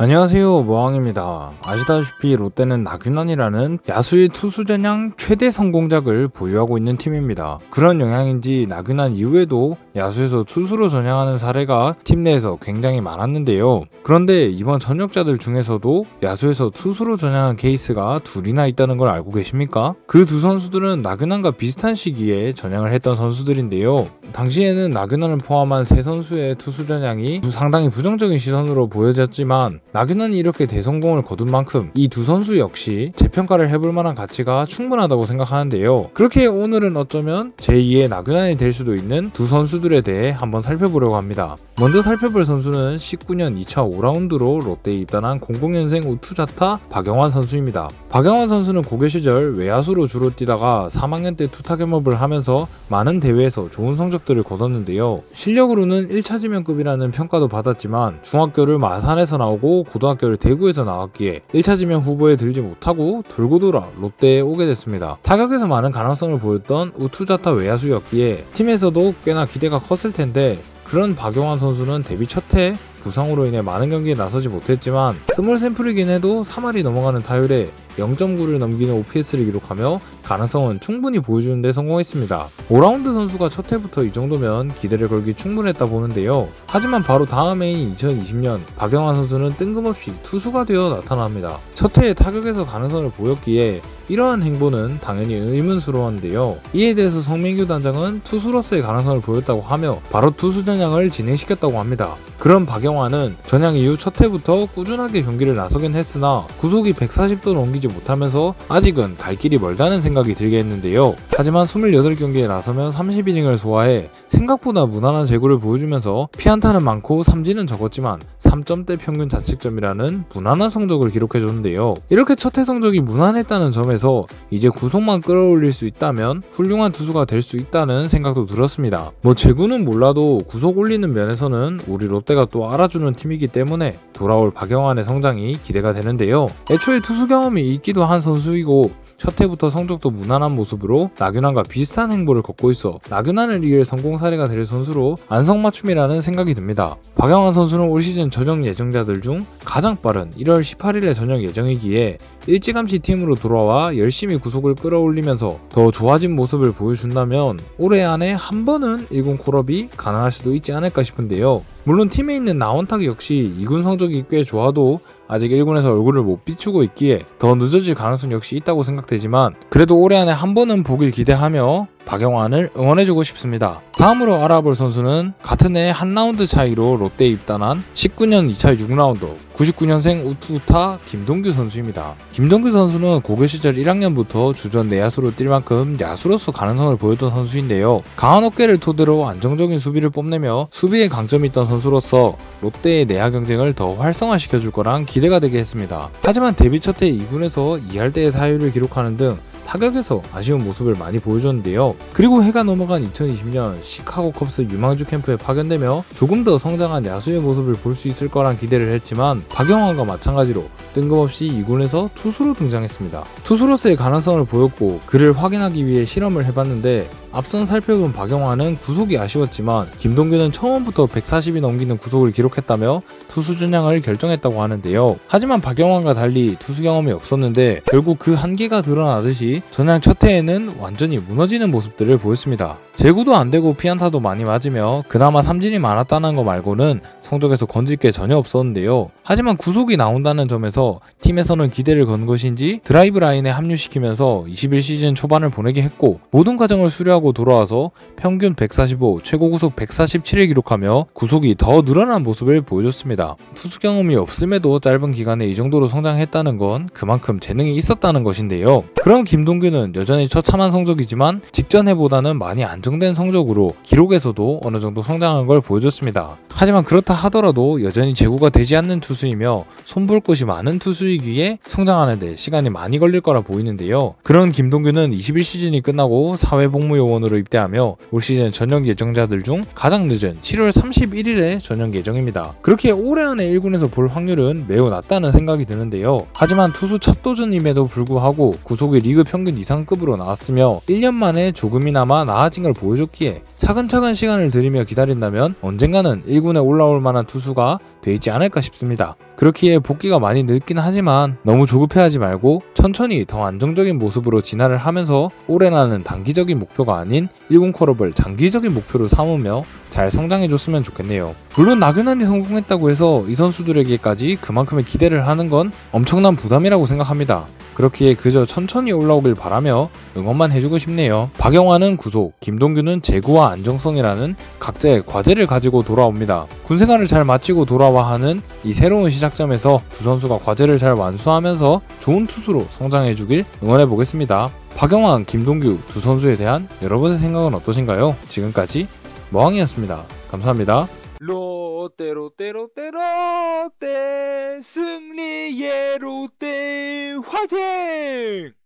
안녕하세요, 모항입니다. 아시다시피 롯데는 나균안이라는 야수의 투수 전향 최대 성공작을 보유하고 있는 팀입니다. 그런 영향인지 나균안 이후에도 야수에서 투수로 전향하는 사례가 팀 내에서 굉장히 많았는데요. 그런데 이번 전역자들 중에서도 야수에서 투수로 전향한 케이스가 둘이나 있다는 걸 알고 계십니까? 그 두 선수들은 나균안과 비슷한 시기에 전향을 했던 선수들인데요. 당시에는 나균안을 포함한 세 선수의 투수 전향이 상당히 부정적인 시선으로 보여졌지만 나균안이 이렇게 대성공을 거둔 만큼 이 두 선수 역시 재평가를 해볼 만한 가치가 충분하다고 생각하는데요. 그렇게 오늘은 어쩌면 제2의 나균안이 될 수도 있는 두 선수들에 대해 한번 살펴보려고 합니다. 먼저 살펴볼 선수는 19년 2차 5라운드로 롯데에 입단한 00년생 우투자타 박영환 선수입니다. 박영환 선수는 고교 시절 외야수로 주로 뛰다가 3학년 때 투타 겸업을 하면서 많은 대회에서 좋은 성적들을 거뒀는데요. 실력으로는 1차 지명급이라는 평가도 받았지만 중학교를 마산에서 나오고 고등학교를 대구에서 나왔기에 1차 지명 후보에 들지 못하고 돌고 돌아 롯데에 오게 됐습니다. 타격에서 많은 가능성을 보였던 우투자타 외야수였기에 팀에서도 꽤나 기대가 컸을 텐데 그런 박영환 선수는 데뷔 첫해 부상으로 인해 많은 경기에 나서지 못했지만 스몰 샘플이긴 해도 3할이 넘어가는 타율에 0.9를 넘기는 OPS를 기록하며 가능성은 충분히 보여주는데 성공했습니다. 5라운드 선수가 첫 해부터 이 정도면 기대를 걸기 충분했다 보는데요. 하지만 바로 다음 해인 2020년 박영환 선수는 뜬금없이 투수가 되어 나타납니다. 첫 해에 타격에서 가능성을 보였기에 이러한 행보는 당연히 의문스러웠는데요. 이에 대해서 성민규 단장은 투수로서의 가능성을 보였다고 하며 바로 투수 전향을 진행시켰다고 합니다. 그런 박영환은 전향 이후 첫 해부터 꾸준하게 경기를 나서긴 했으나 구속이 140도 넘기지 못하면서 아직은 갈 길이 멀다는 생각이 들게 했는데요. 하지만 28경기에 나서면 30이닝을 소화해 생각보다 무난한 제구를 보여주면서 피안타는 많고 삼진은 적었지만 3점대 평균 자책점이라는 무난한 성적을 기록해줬는데요. 이렇게 첫 해 성적이 무난했다는 점에서 이제 구속만 끌어올릴 수 있다면 훌륭한 투수가 될 수 있다는 생각도 들었습니다. 제구는 몰라도 구속 올리는 면에서는 우리 롯데가 또 알아주는 팀이기 때문에 돌아올 박영환의 성장이 기대가 되는데요. 애초에 투수 경험이 있기도 한 선수이고 첫 해부터 성적도 무난한 모습으로 나균안과 비슷한 행보를 걷고 있어 나균안을 이길 성공 사례가 될 선수로 안성맞춤이라는 생각이 듭니다. 박영환 선수는 올 시즌 전역 예정자들 중 가장 빠른 1월 18일에 전역 예정이기에 일찌감치 팀으로 돌아와 열심히 구속을 끌어올리면서 더 좋아진 모습을 보여준다면 올해 안에 한 번은 1군 콜업이 가능할 수도 있지 않을까 싶은데요. 물론 팀에 있는 나원탁 역시 2군 성적이 꽤 좋아도 아직 1군에서 얼굴을 못 비추고 있기에 더 늦어질 가능성 역시 있다고 생각되지만 그래도 올해 안에 한 번은 보길 기대하며 박영환을 응원해주고 싶습니다. 다음으로 알아볼 선수는 같은 해 한 라운드 차이로 롯데에 입단한 19년 2차 6라운드 99년생 우투타 김동규 선수입니다. 김동규 선수는 고교 시절 1학년부터 주전 내야수로 뛸 만큼 야수로서 가능성을 보였던 선수인데요. 강한 어깨를 토대로 안정적인 수비를 뽐내며 수비에 강점이 있던 선수로서 롯데의 내야 경쟁을 더 활성화시켜줄 거란 기대가 되게 했습니다. 하지만 데뷔 첫해 2군에서 2할대의 타율을 기록하는 등 타격에서 아쉬운 모습을 많이 보여줬는데요. 그리고 해가 넘어간 2020년 시카고 컵스 유망주 캠프에 파견되며 조금 더 성장한 야수의 모습을 볼 수 있을 거란 기대를 했지만 박영환과 마찬가지로 뜬금없이 2군에서 투수로 등장했습니다. 투수로서의 가능성을 보였고 그를 확인하기 위해 실험을 해봤는데 앞선 살펴본 박영환은 구속이 아쉬웠지만 김동규는 처음부터 140이 넘기는 구속을 기록했다며 투수 전향을 결정했다고 하는데요. 하지만 박영환과 달리 투수 경험이 없었는데 결국 그 한계가 드러나듯이 전향 첫 해에는 완전히 무너지는 모습들을 보였습니다. 제구도 안되고 피안타도 많이 맞으며 그나마 삼진이 많았다는 거 말고는 성적에서 건질 게 전혀 없었는데요. 하지만 구속이 나온다는 점에서 팀에서는 기대를 건 것인지 드라이브 라인에 합류시키면서 21시즌 초반을 보내게 했고 모든 과정을 수료하고 돌아와서 평균 145, 최고 구속 147을 기록하며 구속이 더 늘어난 모습을 보여줬습니다. 투수 경험이 없음에도 짧은 기간에 이 정도로 성장했다는 건 그만큼 재능이 있었다는 것인데요. 그럼 김동규는 여전히 처참한 성적이지만 직전 해보다는 많이 안정된 성적으로 기록에서도 어느 정도 성장한 걸 보여줬습니다. 하지만 그렇다 하더라도 여전히 제구가 되지 않는 투수이며 손볼 것이 많은 투수이기에 성장하는데 시간이 많이 걸릴 거라 보이는데요. 그런 김동규는 21시즌이 끝나고 사회복무요원 요원으로 입대하며 올 시즌 전역 예정자들 중 가장 늦은 7월 31일에 전역 예정입니다. 그렇게 올해 안에 1군에서 볼 확률은 매우 낮다는 생각이 드는데요. 하지만 투수 첫 도전임에도 불구하고 구속이 리그 평균 이상급으로 나왔으며 1년 만에 조금이나마 나아진 걸 보여줬기에 차근차근 시간을 들이며 기다린다면 언젠가는 1군에 올라올 만한 투수가 되지 않을까 싶습니다. 그렇기에 복귀가 많이 늦긴 하지만 너무 조급해하지 말고 천천히 더 안정적인 모습으로 진화를 하면서 올해라는 단기적인 목표가 아닌 1군 콜업을 장기적인 목표로 삼으며 잘 성장해줬으면 좋겠네요. 물론 나균환이 성공했다고 해서 이 선수들에게까지 그만큼의 기대를 하는 건 엄청난 부담이라고 생각합니다. 그렇기에 그저 천천히 올라오길 바라며 응원만 해주고 싶네요. 박영환은 구속, 김동규는 재구와 안정성이라는 각자의 과제를 가지고 돌아옵니다. 군생활을 잘 마치고 돌아와 하는 이 새로운 시작점에서 두 선수가 과제를 잘 완수하면서 좋은 투수로 성장해주길 응원해보겠습니다. 박영환, 김동규 두 선수에 대한 여러분의 생각은 어떠신가요? 지금까지 머왕이었습니다. 감사합니다. 롯데 승리의 롯데 화이팅!